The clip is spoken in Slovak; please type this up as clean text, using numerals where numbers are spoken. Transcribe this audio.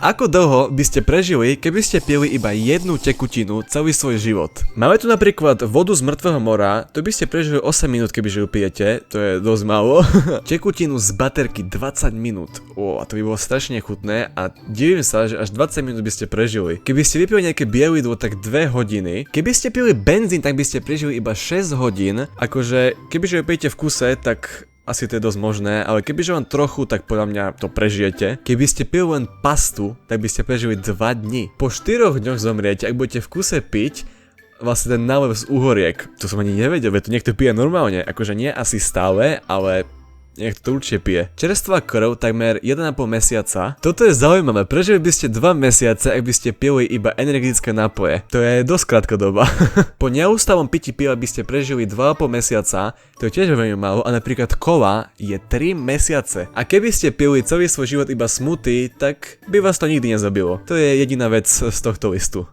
Ako dlho by ste prežili, keby ste pili iba jednu tekutinu celý svoj život? Máme tu napríklad vodu z mŕtvého mora, to by ste prežili 8 minút, kebyže ju pijete, to je dosť málo. Tekutinu z baterky 20 minút, a to by bolo strašne chutné a divím sa, že až 20 minút by ste prežili. Keby ste vypili nejaké bielidlo, tak 2 hodiny. Keby ste pili benzín, tak by ste prežili iba 6 hodín. Akože, kebyže ju pijete v kuse, tak asi to je dosť možné, ale kebyže len trochu, tak podľa mňa to prežijete. Keby ste pili len pastu, tak by ste prežili 2 dni. Po 4 dňoch zomriete, ak budete v kuse piť vlastne ten nálev z uhoriek. To som ani nevedel, veď to niekto pije normálne, akože nie asi stále, ale niekto to určite pije. Čerstvá krv takmer 1,5 mesiaca. Toto je zaujímavé, prežili by ste 2 mesiace, ak by ste pili iba energetické nápoje. To je dosť krátka doba. Po neustálom pití piva by ste prežili 2,5 mesiaca, to je tiež veľmi málo, a napríklad kola je 3 mesiace. A keby ste pili celý svoj život iba smoothie, tak by vás to nikdy nezabilo. To je jediná vec z tohto listu.